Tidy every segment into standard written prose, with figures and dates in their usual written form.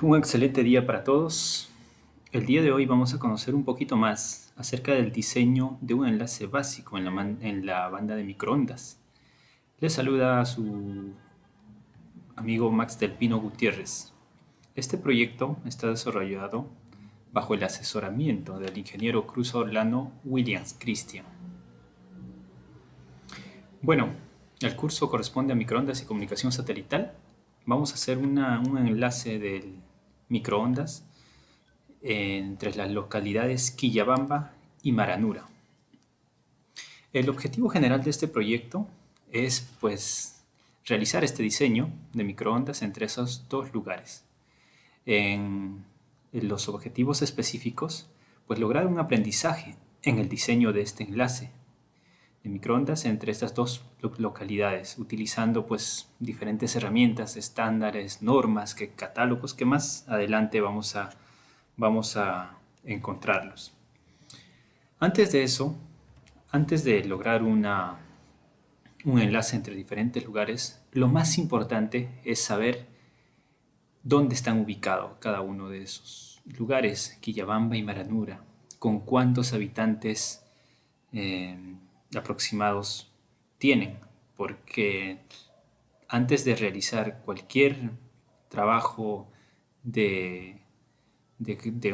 Un excelente día para todos. El día de hoy vamos a conocer un poquito más acerca del diseño de un enlace básico en la banda de microondas. Les saluda a su amigo Max del Pino Gutiérrez. Este proyecto está desarrollado bajo el asesoramiento del ingeniero Cruz Orlando Williams Christian. Bueno, el curso corresponde a microondas y comunicación satelital. Vamos a hacer un enlace del microondas entre las localidades Quillabamba y Maranura. El objetivo general de este proyecto es pues realizar este diseño de microondas entre esos dos lugares. En los objetivos específicos, pues lograr un aprendizaje en el diseño de este enlace de microondas entre estas dos localidades, utilizando pues diferentes herramientas, estándares, normas, catálogos que más adelante vamos a encontrarlos. Antes de eso, antes de lograr un enlace entre diferentes lugares, lo más importante es saber dónde están ubicados cada uno de esos lugares, Quillabamba y Maranura, con cuántos habitantes aproximados tienen, porque antes de realizar cualquier trabajo de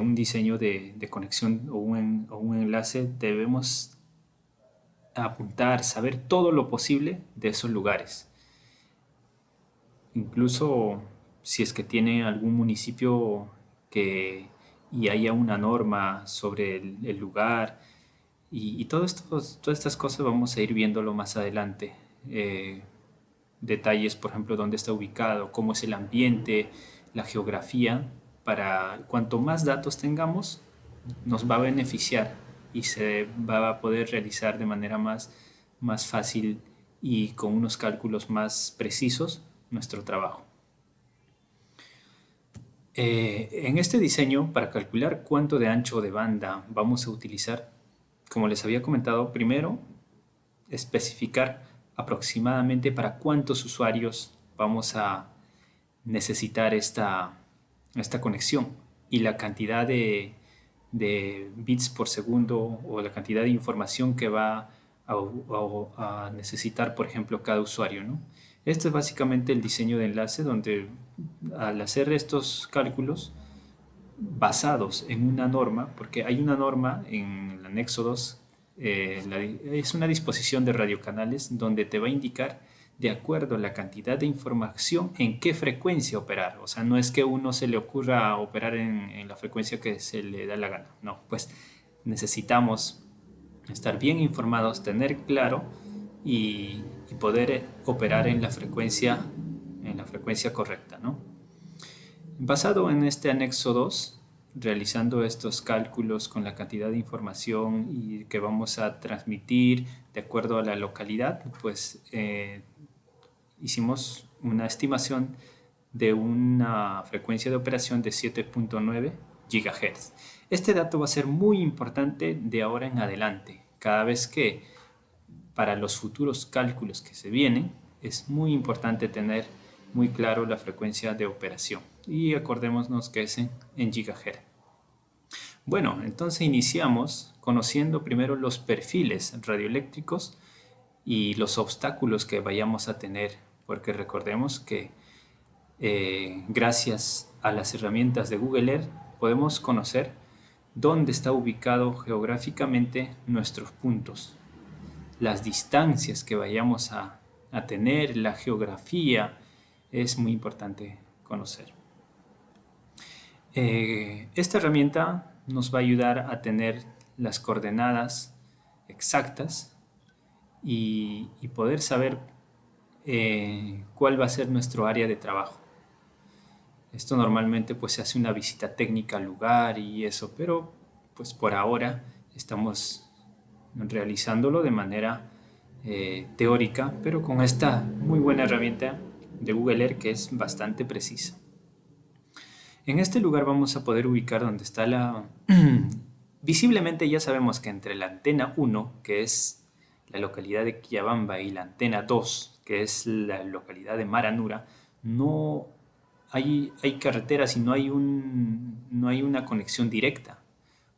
un diseño de conexión o un enlace, debemos apuntar, saber todo lo posible de esos lugares. Incluso si es que tiene algún municipio y haya una norma sobre el lugar y todas estas cosas vamos a ir viéndolo más adelante. Detalles, por ejemplo, dónde está ubicado, cómo es el ambiente, la geografía. Para cuanto más datos tengamos, nos va a beneficiar y se va a poder realizar de manera más fácil y con unos cálculos más precisos nuestro trabajo. En este diseño, para calcular cuánto de ancho de banda vamos a utilizar, como les había comentado, primero especificar aproximadamente para cuántos usuarios vamos a necesitar esta conexión y la cantidad de bits por segundo o la cantidad de información que va a necesitar, por ejemplo, cada usuario, ¿no? Este es básicamente el diseño de enlace donde al hacer estos cálculos basados en una norma, porque hay una norma en el anexo 2, es una disposición de radiocanales donde te va a indicar de acuerdo a la cantidad de información en qué frecuencia operar. O sea, no es que uno se le ocurra operar en la frecuencia que se le da la gana. No, pues necesitamos estar bien informados, tener claro y poder operar en la frecuencia correcta, ¿no? Basado en este anexo 2, realizando estos cálculos con la cantidad de información y que vamos a transmitir de acuerdo a la localidad, pues hicimos una estimación de una frecuencia de operación de 7.9 GHz. Este dato va a ser muy importante de ahora en adelante. Cada vez que para los futuros cálculos que se vienen, es muy importante tener muy claro la frecuencia de operación. Y acordémonos que es en gigahertz. Bueno, entonces iniciamos conociendo primero los perfiles radioeléctricos y los obstáculos que vayamos a tener, porque recordemos que gracias a las herramientas de Google Earth podemos conocer dónde está ubicado geográficamente nuestros puntos, las distancias que vayamos a tener, la geografía, es muy importante conocer. Esta herramienta nos va a ayudar a tener las coordenadas exactas y poder saber cuál va a ser nuestro área de trabajo. Esto normalmente pues se hace una visita técnica al lugar y eso, pero pues por ahora estamos realizándolo de manera teórica, pero con esta muy buena herramienta de Google Earth que es bastante precisa. En este lugar vamos a poder ubicar donde está visiblemente ya sabemos que entre la antena 1, que es la localidad de Quillabamba, y la antena 2, que es la localidad de Maranura, no hay carreteras y no hay una conexión directa,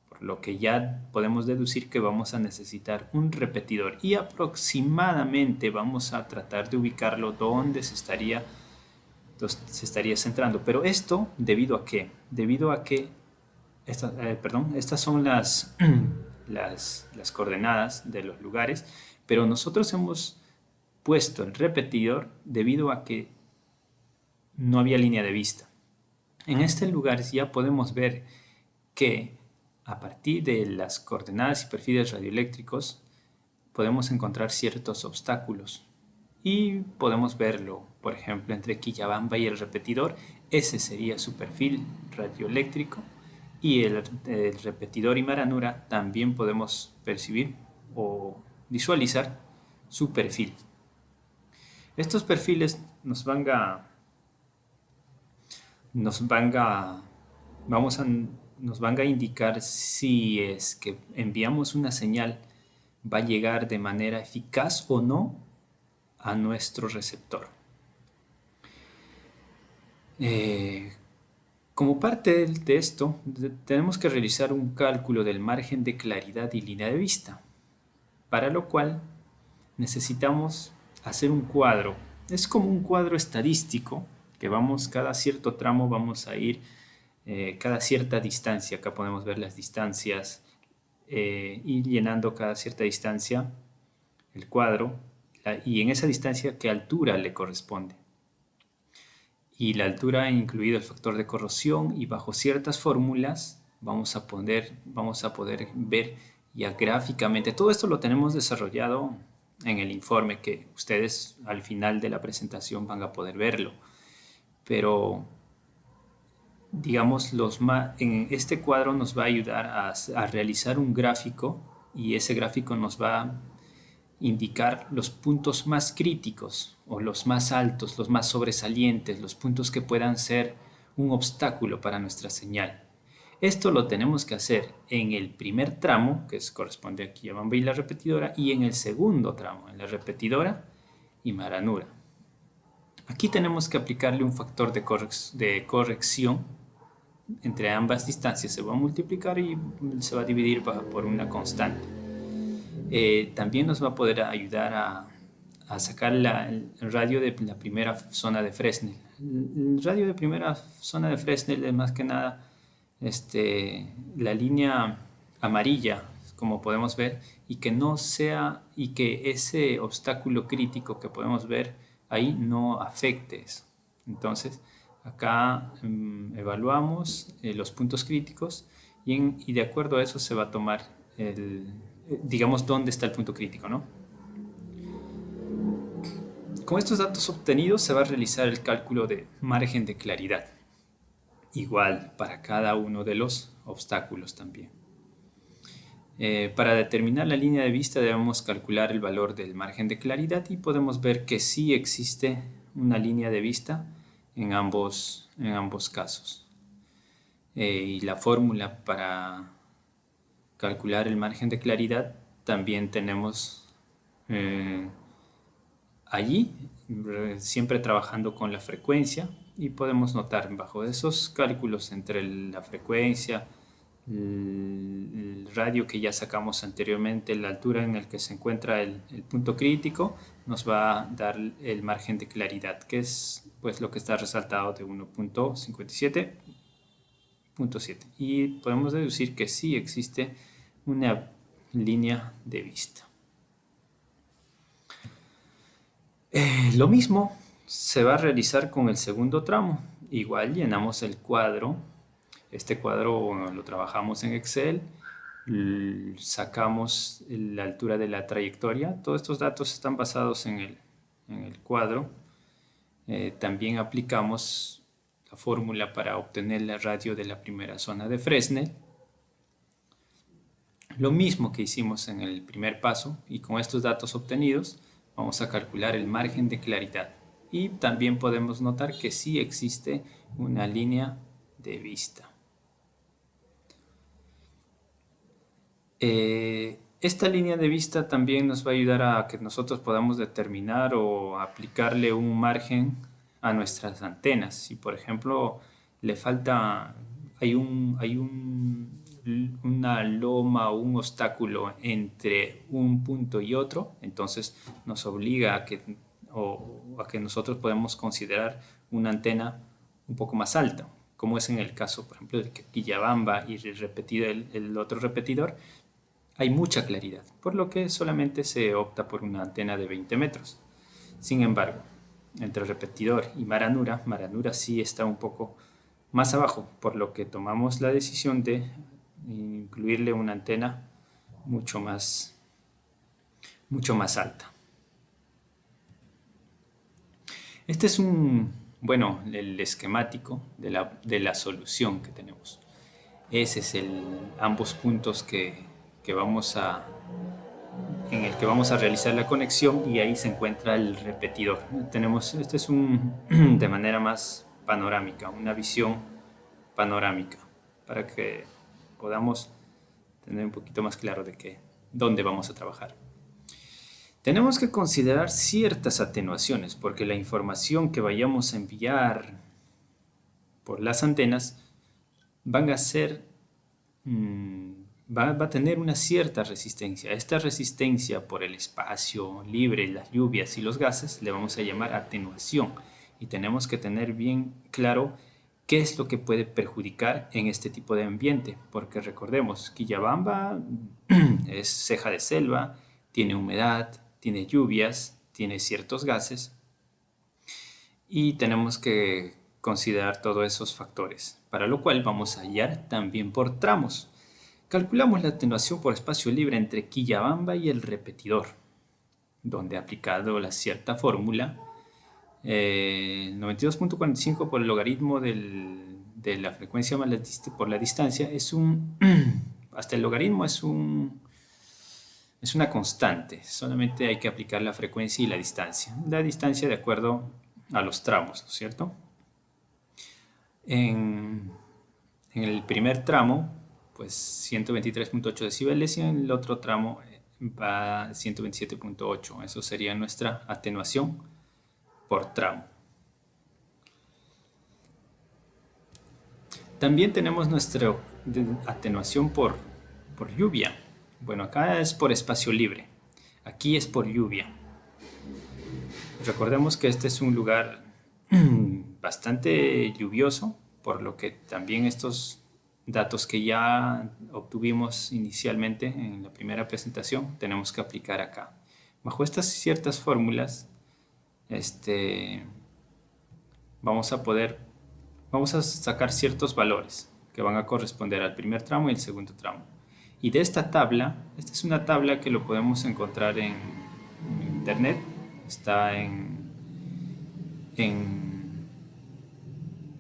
por lo que ya podemos deducir que vamos a necesitar un repetidor y aproximadamente vamos a tratar de ubicarlo donde se estaría centrando. Pero esto, ¿debido a qué? Debido a que estas son las coordenadas de los lugares, pero nosotros hemos puesto el repetidor debido a que no había línea de vista. En este lugar ya podemos ver que a partir de las coordenadas y perfiles radioeléctricos podemos encontrar ciertos obstáculos y podemos verlo, por ejemplo, entre Quillabamba y el repetidor. Ese sería su perfil radioeléctrico, y el repetidor Imaranura también podemos percibir o visualizar su perfil. Estos perfiles nos van a indicar si es que enviamos una señal va a llegar de manera eficaz o no a nuestro receptor. Como parte de esto, tenemos que realizar un cálculo del margen de claridad y línea de vista, para lo cual necesitamos hacer un cuadro. Es como un cuadro estadístico que cada cierto tramo vamos a ir cada cierta distancia. Acá podemos ver las distancias, ir llenando cada cierta distancia el cuadro y en esa distancia qué altura le corresponde. Y la altura ha incluido el factor de corrosión, y bajo ciertas fórmulas vamos a poder ver ya gráficamente. Todo esto lo tenemos desarrollado en el informe que ustedes al final de la presentación van a poder verlo. Pero digamos, en este cuadro nos va a ayudar a realizar un gráfico, y ese gráfico nos va a indicar los puntos más críticos o los más altos, los más sobresalientes, los puntos que puedan ser un obstáculo para nuestra señal. Esto lo tenemos que hacer en el primer tramo, que corresponde aquí a Quillabamba y la repetidora, y en el segundo tramo, en la repetidora y Imaranura. Aquí tenemos que aplicarle un factor de corrección entre ambas distancias. Se va a multiplicar y se va a dividir por una constante. También nos va a poder ayudar a sacar el radio de la primera zona de Fresnel. El radio de primera zona de Fresnel es más que nada la línea amarilla, como podemos ver, y que ese obstáculo crítico que podemos ver ahí no afecte eso. Entonces, acá evaluamos los puntos críticos y de acuerdo a eso se va a tomar digamos, dónde está el punto crítico, ¿no? Con estos datos obtenidos se va a realizar el cálculo de margen de claridad, igual para cada uno de los obstáculos también. Para determinar la línea de vista debemos calcular el valor del margen de claridad, y podemos ver que sí existe una línea de vista en ambos casos. Y la fórmula para calcular el margen de claridad también tenemos allí, siempre trabajando con la frecuencia, y podemos notar bajo esos cálculos entre la frecuencia, el radio que ya sacamos anteriormente, la altura en el que se encuentra el punto crítico, nos va a dar el margen de claridad, que es pues lo que está resaltado de 1.57.7, y podemos deducir que sí existe una línea de vista. Lo mismo se va a realizar con el segundo tramo. Igual llenamos el cuadro. Este cuadro lo trabajamos en Excel, sacamos la altura de la trayectoria. Todos estos datos están basados en el cuadro. También aplicamos la fórmula para obtener el radio de la primera zona de Fresnel. Lo mismo que hicimos en el primer paso, y con estos datos obtenidos vamos a calcular el margen de claridad. Y también podemos notar que sí existe una línea de vista. Esta línea de vista también nos va a ayudar a que nosotros podamos determinar o aplicarle un margen a nuestras antenas. Si por ejemplo le falta, una loma o un obstáculo entre un punto y otro, entonces nos obliga a que nosotros podemos considerar una antena un poco más alta, como es en el caso, por ejemplo, de Quillabamba y el otro repetidor, hay mucha claridad, por lo que solamente se opta por una antena de 20 metros. Sin embargo, entre repetidor y Maranura, Maranura sí está un poco más abajo, por lo que tomamos la decisión de incluirle una antena mucho más alta. Este es el esquemático de la solución que tenemos. Ese es ambos puntos en el que vamos a realizar la conexión, y ahí se encuentra el repetidor. Este es de manera más panorámica, una visión panorámica, para que podamos tener un poquito más claro de dónde vamos a trabajar. Tenemos que considerar ciertas atenuaciones, porque la información que vayamos a enviar por las antenas van a ser va a tener una cierta resistencia. Esta resistencia por el espacio libre, las lluvias y los gases le vamos a llamar atenuación, y tenemos que tener bien claro qué es lo que puede perjudicar en este tipo de ambiente, porque recordemos, Quillabamba es ceja de selva, tiene humedad, tiene lluvias, tiene ciertos gases, y tenemos que considerar todos esos factores, para lo cual vamos a hallar también por tramos. Calculamos la atenuación por espacio libre entre Quillabamba y el repetidor, donde aplicado la cierta fórmula, 92.45 por el logaritmo de la frecuencia por la distancia hasta el logaritmo es una constante, solamente hay que aplicar la frecuencia y la distancia de acuerdo a los tramos, ¿no es cierto? En el primer tramo, pues 123.8 decibeles, y en el otro tramo va a 127.8. Eso sería nuestra atenuación por tramo. También tenemos nuestra atenuación por lluvia. Bueno, acá es por espacio libre, aquí es por lluvia. Recordemos que este es un lugar bastante lluvioso, por lo que también estos datos que ya obtuvimos inicialmente en la primera presentación tenemos que aplicar acá. Bajo estas ciertas fórmulas, vamos a sacar ciertos valores que van a corresponder al primer tramo y el segundo tramo. Y de esta tabla, esta es una tabla que lo podemos encontrar en internet, está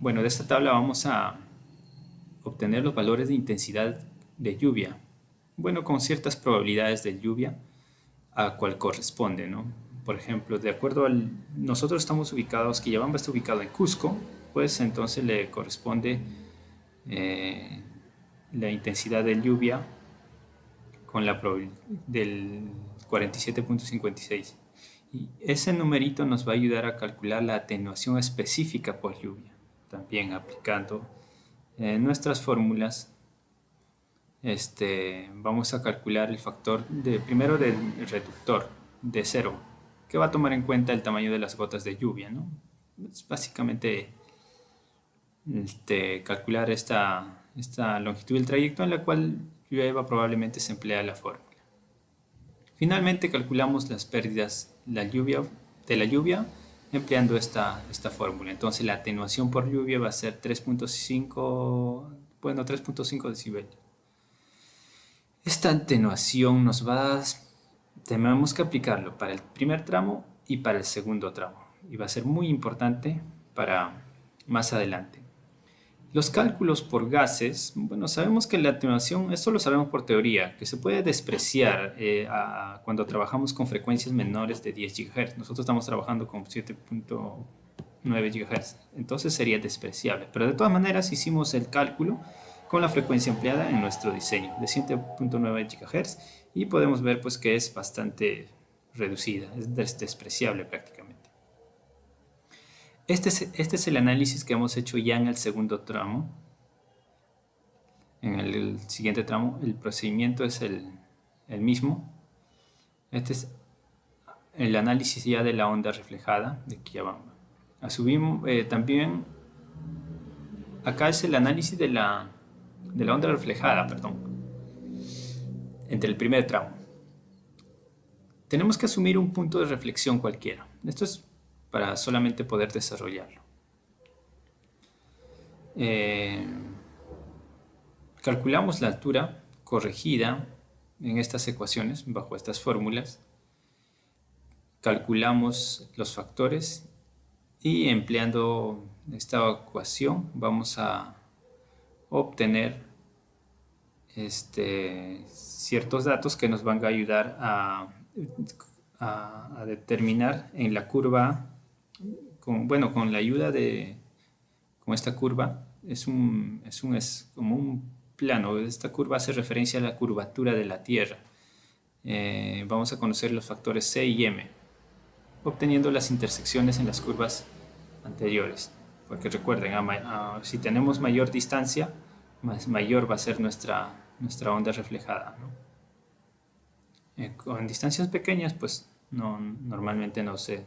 bueno, de esta tabla vamos a obtener los valores de intensidad de lluvia, bueno, con ciertas probabilidades de lluvia a cuál corresponde, ¿no? Por ejemplo, de acuerdo nosotros estamos ubicados, Quillabamba está ubicado en Cusco, pues entonces le corresponde la intensidad de lluvia con la probabilidad del 47.56. Y ese numerito nos va a ayudar a calcular la atenuación específica por lluvia. También aplicando nuestras fórmulas, vamos a calcular el factor primero del reductor de 0, que va a tomar en cuenta el tamaño de las gotas de lluvia, ¿no? Es básicamente calcular esta longitud del trayecto en la cual llueva, probablemente se emplea la fórmula. Finalmente calculamos las pérdidas de la lluvia empleando esta fórmula. Entonces la atenuación por lluvia va a ser 3.5 decibeles. Esta atenuación tenemos que aplicarlo para el primer tramo y para el segundo tramo, y va a ser muy importante para más adelante. Los cálculos por gases, bueno, sabemos que la atenuación, esto lo sabemos por teoría, que se puede despreciar cuando trabajamos con frecuencias menores de 10 GHz. Nosotros estamos trabajando con 7.9 GHz, entonces sería despreciable. Pero de todas maneras hicimos el cálculo con la frecuencia empleada en nuestro diseño de 7.9 GHz, y podemos ver pues que es bastante reducida, es despreciable prácticamente. Este es el análisis que hemos hecho ya en el segundo tramo. En el siguiente tramo el procedimiento es el mismo. Este es el análisis ya de la onda reflejada de Quillabamba. También acá es el análisis de la onda reflejada, perdón, entre el primer tramo. Tenemos que asumir un punto de reflexión cualquiera. Esto es para solamente poder desarrollarlo. Calculamos la altura corregida en estas ecuaciones, bajo estas fórmulas. Calculamos los factores y empleando esta ecuación vamos a obtener ciertos datos que nos van a ayudar a determinar en la curva, con la ayuda con esta curva, es como un plano. Esta curva hace referencia a la curvatura de la Tierra. Vamos a conocer los factores C y M, obteniendo las intersecciones en las curvas anteriores. Porque recuerden, si tenemos mayor distancia, mayor va a ser nuestra onda reflejada, ¿no? Con distancias pequeñas, pues normalmente no se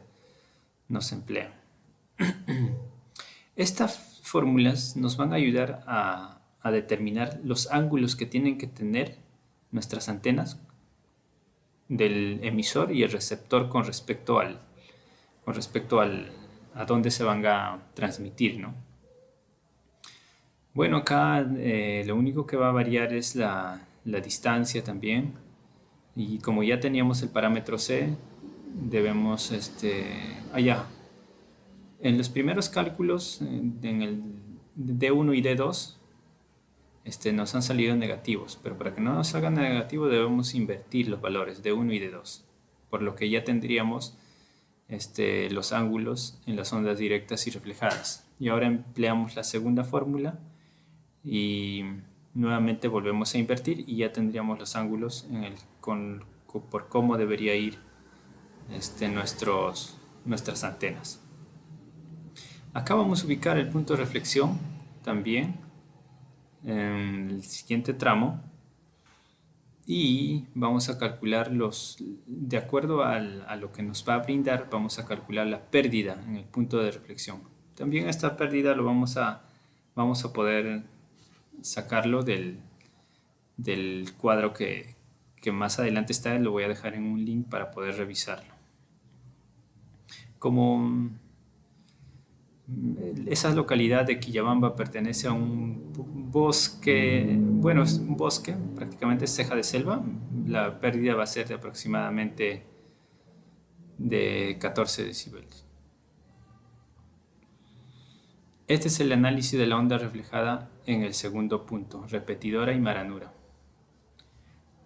emplean. Estas fórmulas nos van a ayudar a determinar los ángulos que tienen que tener nuestras antenas del emisor y el receptor con respecto a dónde se van a transmitir, ¿no? Bueno, acá lo único que va a variar es la distancia también. Y como ya teníamos el parámetro C, debemos, en los primeros cálculos, en el D1 y D2, nos han salido negativos, pero para que no nos salgan negativos debemos invertir los valores D1 y D2, por lo que ya tendríamos los ángulos en las ondas directas y reflejadas. Y ahora empleamos la segunda fórmula y nuevamente volvemos a invertir y ya tendríamos los ángulos por cómo debería ir nuestras antenas. Acá vamos a ubicar el punto de reflexión también en el siguiente tramo y vamos a calcular de acuerdo a lo que nos va a brindar, vamos a calcular la pérdida en el punto de reflexión. También esta pérdida lo vamos a poder sacarlo del cuadro que más adelante está. Lo voy a dejar en un link para poder revisarlo. Como esa localidad de Quillabamba pertenece a un bosque, bueno, es un bosque, prácticamente es ceja de selva, la pérdida va a ser de aproximadamente de 14 decibeles. Este es el análisis de la onda reflejada en el segundo punto, repetidora y maranura.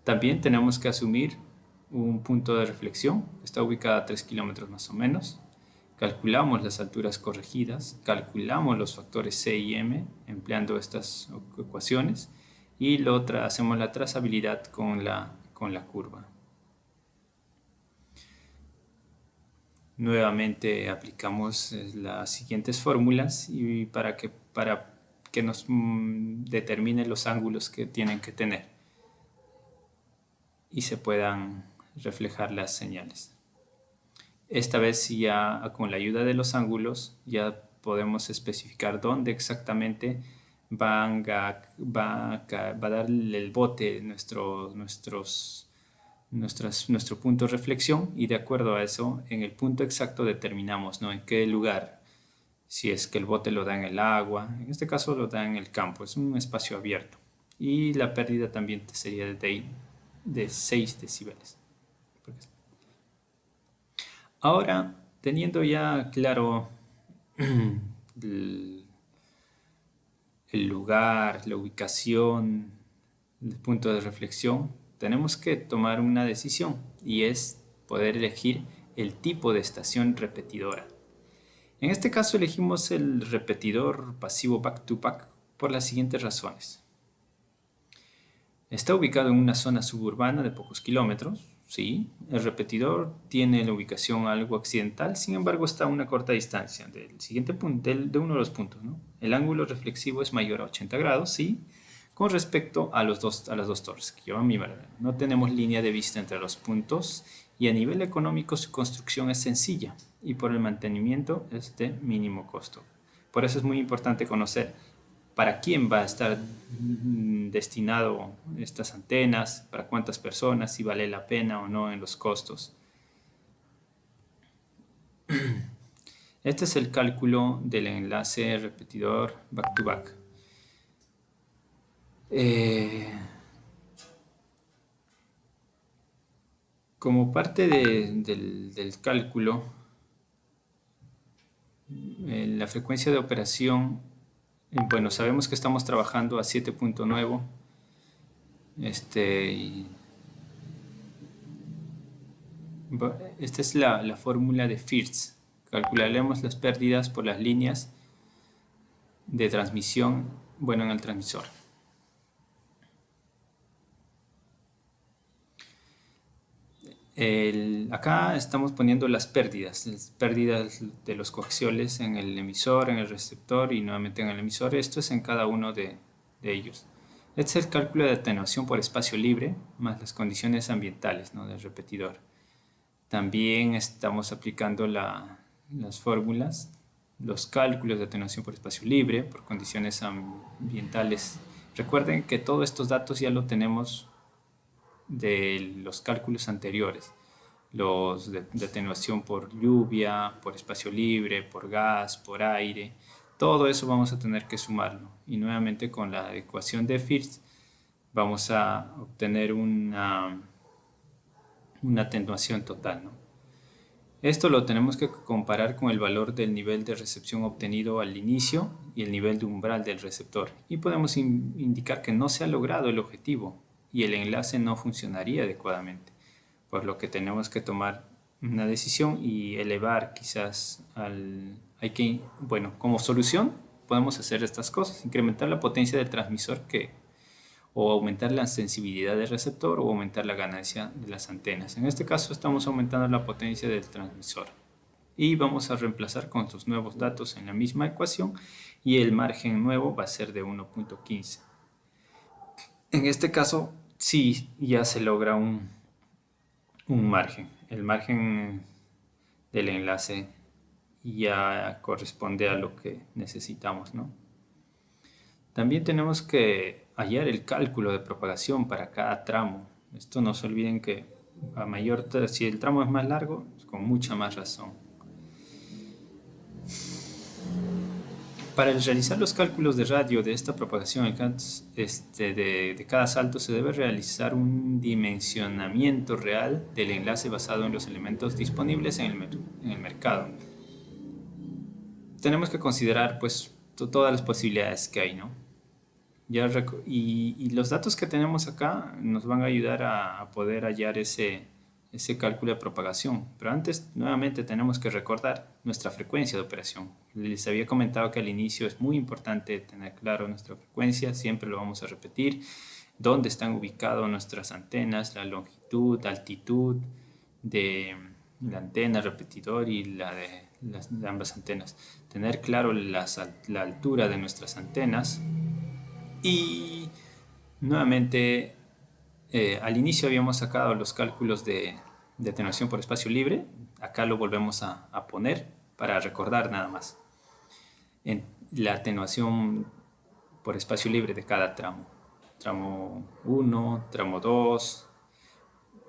También tenemos que asumir un punto de reflexión, está ubicada a 3 kilómetros más o menos. Calculamos las alturas corregidas, calculamos los factores C y M empleando estas ecuaciones y hacemos la trazabilidad con la curva. Nuevamente aplicamos las siguientes fórmulas y para que nos determine los ángulos que tienen que tener y se puedan reflejar las señales. Esta vez ya con la ayuda de los ángulos ya podemos especificar dónde exactamente va a dar el bote nuestro punto de reflexión, y de acuerdo a eso, en el punto exacto determinamos, ¿no?, en qué lugar, si es que el bote lo da en el agua, en este caso lo da en el campo, es un espacio abierto, y la pérdida también sería de 6 decibeles. Ahora, teniendo ya claro el lugar, la ubicación, el punto de reflexión, tenemos que tomar una decisión y es poder elegir el tipo de estación repetidora. En este caso elegimos el repetidor pasivo back-to-back por las siguientes razones. Está ubicado en una zona suburbana de pocos kilómetros, sí, el repetidor tiene la ubicación algo accidental, sin embargo está a una corta distancia del siguiente punto, de uno de los puntos, ¿no? El ángulo reflexivo es mayor a 80 grados, sí, con respecto a a las dos torres que llevan mi verdad. No tenemos línea de vista entre los puntos y a nivel económico su construcción es sencilla y por el mantenimiento es de mínimo costo. Por eso es muy importante conocer para quién va a estar destinado estas antenas, para cuántas personas, si vale la pena o no en los costos. Este es el cálculo del enlace repetidor back-to-back. Como parte del cálculo, la frecuencia de operación, bueno, sabemos que estamos trabajando a 7.9. Esta es la fórmula de Firth. Calcularemos las pérdidas por las líneas de transmisión, bueno, en el transmisor. Acá estamos poniendo las pérdidas de los coaxioles en el emisor, en el receptor y nuevamente en el emisor. Esto es en cada uno de ellos. Este es el cálculo de atenuación por espacio libre más las condiciones ambientales, ¿no?, del repetidor. También estamos aplicando las fórmulas, los cálculos de atenuación por espacio libre, por condiciones ambientales. Recuerden que todos estos datos ya lo tenemos de los cálculos anteriores, los de atenuación por lluvia, por espacio libre, por gas, por aire. Todo eso vamos a tener que sumarlo y nuevamente con la ecuación de Firth vamos a obtener una atenuación total, ¿no? Esto lo tenemos que comparar con el valor del nivel de recepción obtenido al inicio y el nivel de umbral del receptor y podemos indicar que no se ha logrado el objetivo y el enlace no funcionaría adecuadamente, por lo que tenemos que tomar una decisión y elevar quizás bueno, como solución podemos hacer estas cosas: incrementar la potencia del transmisor o aumentar la sensibilidad del receptor o aumentar la ganancia de las antenas. En este caso estamos aumentando la potencia del transmisor y vamos a reemplazar con estos nuevos datos en la misma ecuación y el margen nuevo va a ser de 1.15. En este caso sí ya se logra un margen. El margen del enlace ya corresponde a lo que necesitamos, ¿no? También tenemos que hallar el cálculo de propagación para cada tramo. Esto no se olviden que si el tramo es más largo, con mucha más razón. Para realizar los cálculos de radio de esta propagación de cada salto se debe realizar un dimensionamiento real del enlace basado en los elementos disponibles en el mercado. Tenemos que considerar pues todas las posibilidades que hay, ¿no? Y los datos que tenemos acá nos van a ayudar a poder hallar ese cálculo de propagación. Pero antes, nuevamente, tenemos que recordar nuestra frecuencia de operación. Les había comentado que al inicio es muy importante tener claro nuestra frecuencia, siempre lo vamos a repetir, dónde están ubicadas nuestras antenas, la longitud, altitud de la antena, repetidor y la de ambas antenas. Tener claro la altura de nuestras antenas. Y nuevamente, al inicio habíamos sacado los cálculos de atenuación por espacio libre. Acá lo volvemos a poner para recordar nada más. En la atenuación por espacio libre de cada tramo. Tramo 1, tramo 2,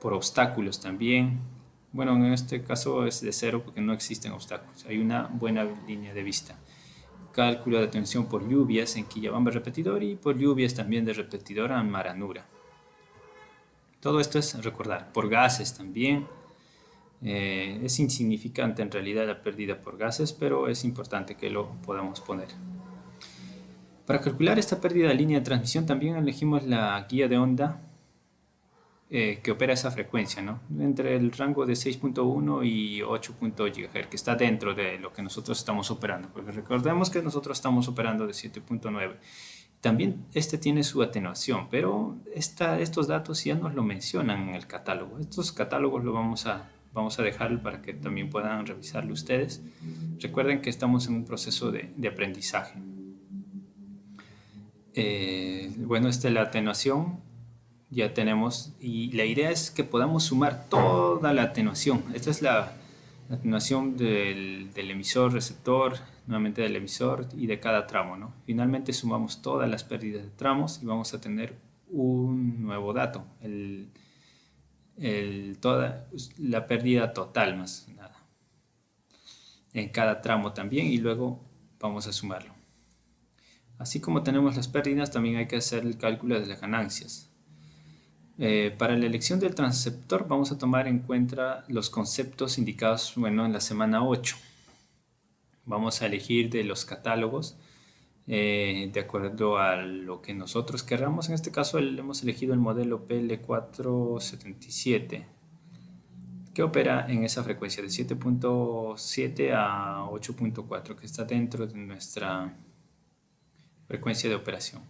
por obstáculos también. Bueno, en este caso es de 0 porque no existen obstáculos. Hay una buena línea de vista. Cálculo de atenuación por lluvias en Quillabamba repetidor y por lluvias también de repetidor a Maranura. Todo esto es recordar. Por gases también. Es insignificante en realidad la pérdida por gases, pero es importante que lo podamos poner. Para calcular esta pérdida de línea de transmisión también elegimos la guía de onda que opera esa frecuencia, ¿no? Entre el rango de 6.1 y 8 GHz, que está dentro de lo que nosotros estamos operando, porque recordemos que nosotros estamos operando de 7.9 También este tiene su atenuación, pero estos datos ya nos lo mencionan en el catálogo. Estos catálogos lo vamos a dejar para que también puedan revisarlo ustedes. Recuerden que estamos en un proceso de aprendizaje. Bueno, esta es la atenuación. Ya tenemos, y la idea es que podamos sumar toda la atenuación. Esta es la atenuación del emisor, receptor, nuevamente del emisor y de cada tramo, ¿no? Finalmente sumamos todas las pérdidas de tramos y vamos a tener un nuevo dato, toda la pérdida total más que nada, en cada tramo también, y luego vamos a sumarlo. Así como tenemos las pérdidas, también hay que hacer el cálculo de las ganancias. Para la elección del transceptor vamos a tomar en cuenta los conceptos indicados, bueno, en la semana 8. Vamos a elegir de los catálogos de acuerdo a lo que nosotros querramos. En este caso hemos elegido el modelo PL477 que opera en esa frecuencia de 7.7 a 8.4, que está dentro de nuestra frecuencia de operación.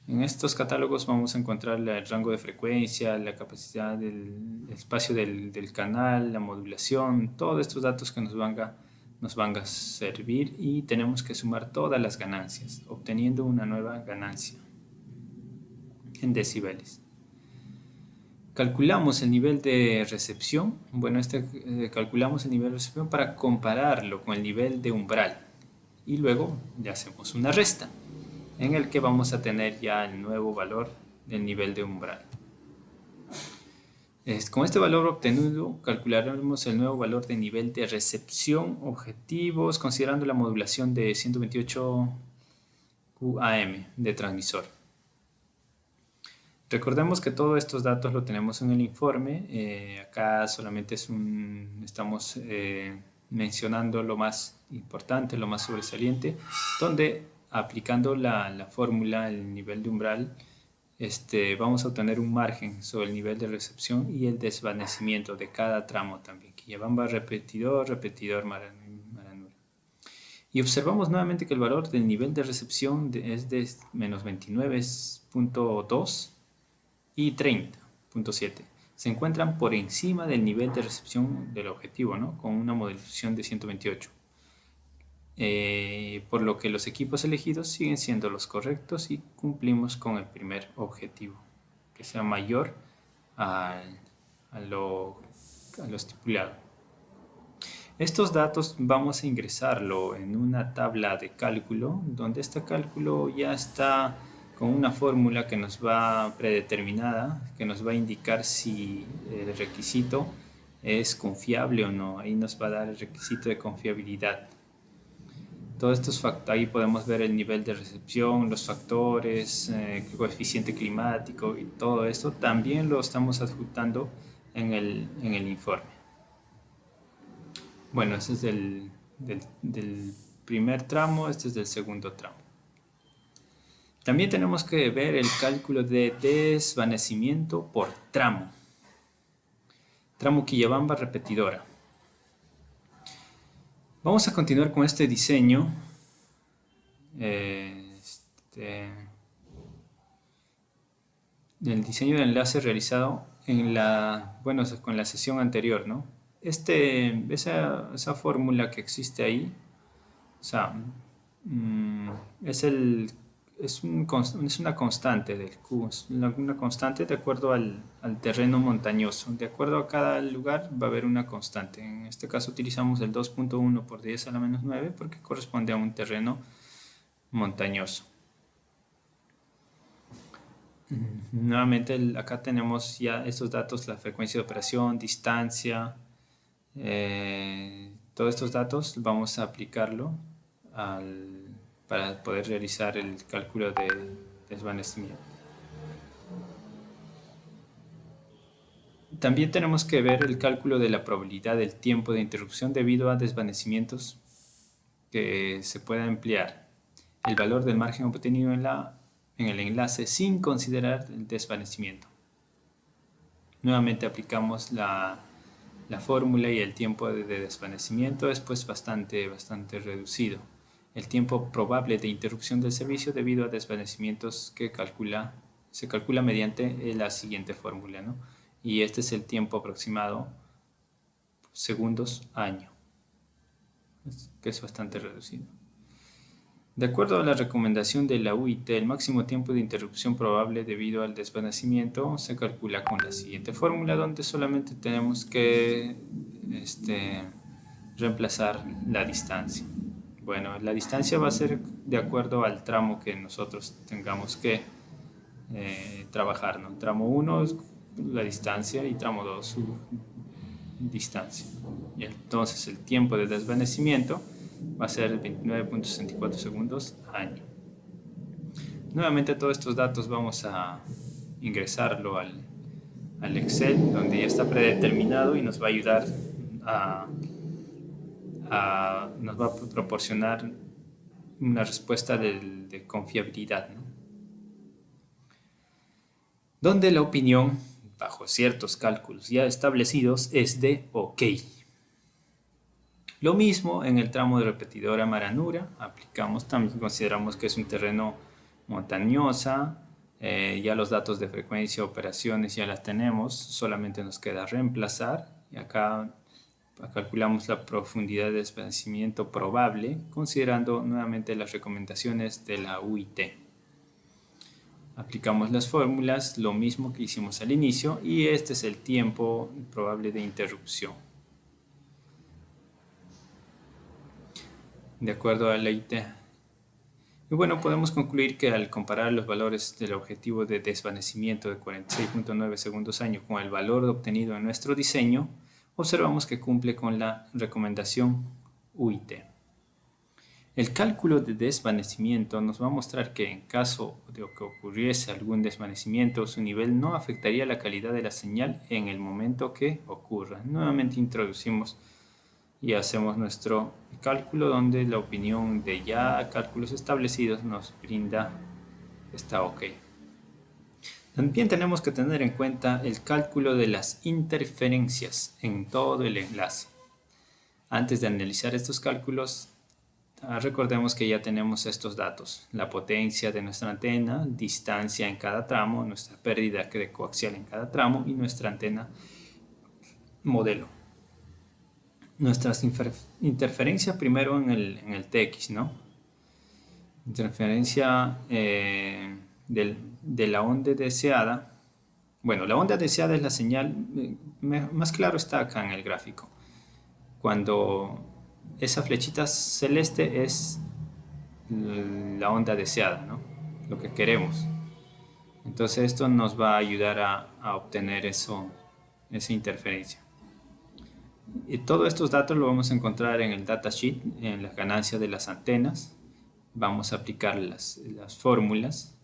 En estos catálogos vamos a encontrar el rango de frecuencia, la capacidad del espacio del canal, la modulación, todos estos datos que nos van a servir, y tenemos que sumar todas las ganancias, obteniendo una nueva ganancia en decibeles. Calculamos el nivel de recepción. Bueno, calculamos el nivel de recepción para compararlo con el nivel de umbral, y luego le hacemos una resta en el que vamos a tener ya el nuevo valor del nivel de umbral. Con este valor obtenido calcularemos el nuevo valor de nivel de recepción objetivos considerando la modulación de 128 QAM de transmisor. Recordemos que todos estos datos lo tenemos en el informe. Acá solamente estamos mencionando lo más importante, lo más sobresaliente, donde aplicando la fórmula, el nivel de umbral, vamos a obtener un margen sobre el nivel de recepción y el desvanecimiento de cada tramo también, que llevaba repetidor, maranura. Y observamos nuevamente que el valor del nivel de recepción es de menos 29.2 y 30.7. Se encuentran por encima del nivel de recepción del objetivo, ¿no? Con una modulación de 128. Por lo que los equipos elegidos siguen siendo los correctos y cumplimos con el primer objetivo, que sea mayor a lo estipulado. Estos datos vamos a ingresarlo en una tabla de cálculo, donde este cálculo ya está con una fórmula que nos va predeterminada, que nos va a indicar si el requisito es confiable o no. Ahí nos va a dar el requisito de confiabilidad. Todos estos factores, ahí podemos ver el nivel de recepción, los factores, el coeficiente climático y todo esto. También lo estamos adjuntando en el informe. Bueno, este es del primer tramo, este es del segundo tramo. También tenemos que ver el cálculo de desvanecimiento por tramo. Tramo Quillabamba repetidora. Vamos a continuar con este diseño. El diseño de enlace realizado con la sesión anterior, ¿no? Esa fórmula que existe ahí, o sea, es una constante del Q, es una constante de acuerdo al terreno montañoso. De acuerdo a cada lugar va a haber una constante. En este caso utilizamos el 2.1 por 10 a la menos 9 porque corresponde a un terreno montañoso. Nuevamente acá tenemos ya estos datos, la frecuencia de operación, distancia, todos estos datos vamos a aplicarlo para poder realizar el cálculo de desvanecimiento. También tenemos que ver el cálculo de la probabilidad del tiempo de interrupción debido a desvanecimientos que se pueda emplear. El valor del margen obtenido en el enlace sin considerar el desvanecimiento. Nuevamente aplicamos la fórmula y el tiempo de desvanecimiento es pues bastante reducido. el tiempo probable de interrupción del servicio debido a desvanecimientos que se calcula mediante la siguiente fórmula, ¿no? Y este es el tiempo aproximado, segundos, año, que es bastante reducido. De acuerdo a la recomendación de la UIT, el máximo tiempo de interrupción probable debido al desvanecimiento se calcula con la siguiente fórmula, donde solamente tenemos que reemplazar la distancia. Bueno, la distancia va a ser de acuerdo al tramo que nosotros tengamos que trabajar, ¿no? Tramo 1 es la distancia y tramo 2 su distancia. Y entonces el tiempo de desvanecimiento va a ser 29.64 segundos año. Nuevamente todos estos datos vamos a ingresarlo al Excel, donde ya está predeterminado y nos va a ayudar nos va a proporcionar una respuesta de confiabilidad, ¿no? Donde la opinión, bajo ciertos cálculos ya establecidos, es de OK. Lo mismo en el tramo de repetidora Maranura, aplicamos, también consideramos que es un terreno montañosa, ya los datos de frecuencia, operaciones ya las tenemos, solamente nos queda reemplazar y acá calculamos la profundidad de desvanecimiento probable considerando nuevamente las recomendaciones de la UIT. Aplicamos las fórmulas, lo mismo que hicimos al inicio, y este es el tiempo probable de interrupción. De acuerdo a la IT. Y bueno, podemos concluir que al comparar los valores del objetivo de desvanecimiento de 46.9 segundos año con el valor obtenido en nuestro diseño, observamos que cumple con la recomendación UIT. El cálculo de desvanecimiento nos va a mostrar que en caso de que ocurriese algún desvanecimiento, su nivel no afectaría la calidad de la señal en el momento que ocurra. Nuevamente introducimos y hacemos nuestro cálculo donde la opinión de ya cálculos establecidos nos brinda está OK. También tenemos que tener en cuenta el cálculo de las interferencias en todo el enlace. Antes de analizar estos cálculos, recordemos que ya tenemos estos datos: la potencia de nuestra antena, distancia en cada tramo, nuestra pérdida de coaxial en cada tramo y nuestra antena modelo. Nuestras interferencias primero en el TX, ¿no? Interferencia de la onda deseada. Bueno, la onda deseada es la señal, más claro está acá en el gráfico. Cuando esa flechita celeste es la onda deseada, ¿no? Lo que queremos. Entonces esto nos va a ayudar a obtener esa interferencia. Y todos estos datos los vamos a encontrar en el datasheet, en las ganancias de las antenas. Vamos a aplicar las fórmulas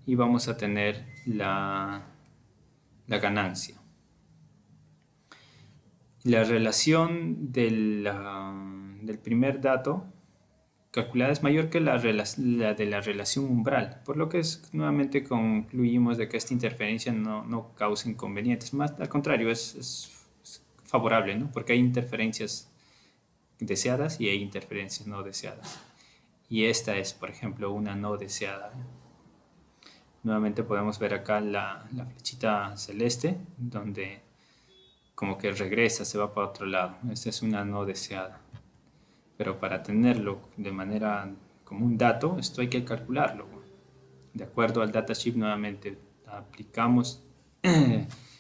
y vamos a tener la ganancia. La relación del primer dato calculada es mayor que la de la relación umbral, por lo que nuevamente concluimos de que esta interferencia no causa inconvenientes, más al contrario, es favorable, ¿no? Porque hay interferencias deseadas y hay interferencias no deseadas. Y esta es, por ejemplo, una no deseada. Nuevamente podemos ver acá la flechita celeste, donde como que regresa, se va para otro lado. Esta es una no deseada. Pero para tenerlo de manera como un dato, esto hay que calcularlo. De acuerdo al datasheet, nuevamente aplicamos,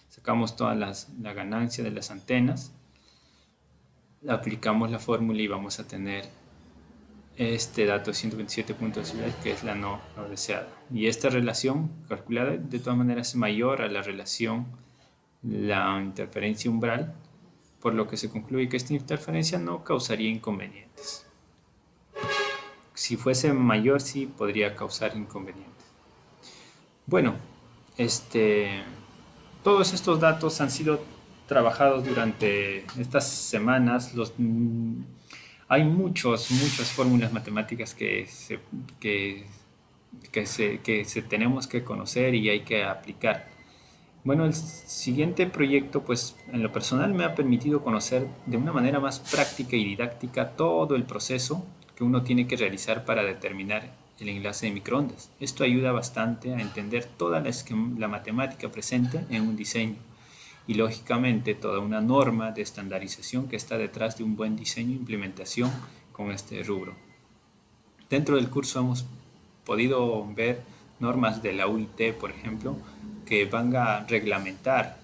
sacamos toda la ganancia de las antenas, aplicamos la fórmula y vamos a tener este dato 127.10 que es la no deseada. Y esta relación calculada de todas maneras es mayor a la relación la interferencia umbral, por lo que se concluye que esta interferencia no causaría inconvenientes. Si fuese mayor, sí podría causar inconvenientes. Bueno, todos estos datos han sido trabajados durante estas semanas. Hay muchas fórmulas matemáticas que tenemos que conocer y hay que aplicar. Bueno, el siguiente proyecto, pues en lo personal me ha permitido conocer de una manera más práctica y didáctica todo el proceso que uno tiene que realizar para determinar el enlace de microondas. Esto ayuda bastante a entender toda la matemática presente en un diseño y lógicamente toda una norma de estandarización que está detrás de un buen diseño e implementación con este rubro. Dentro del curso hemos podido ver normas de la UIT, por ejemplo, que van a reglamentar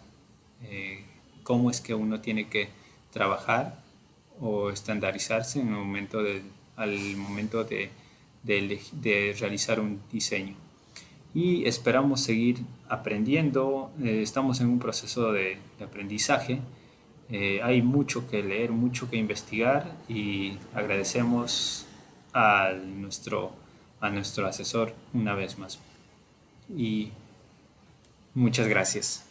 cómo es que uno tiene que trabajar o estandarizarse en el momento al momento de realizar un diseño. Y esperamos seguir aprendiendo. Estamos en un proceso de aprendizaje. Hay mucho que leer, mucho que investigar y agradecemos a nuestro asesor una vez más. Y muchas gracias.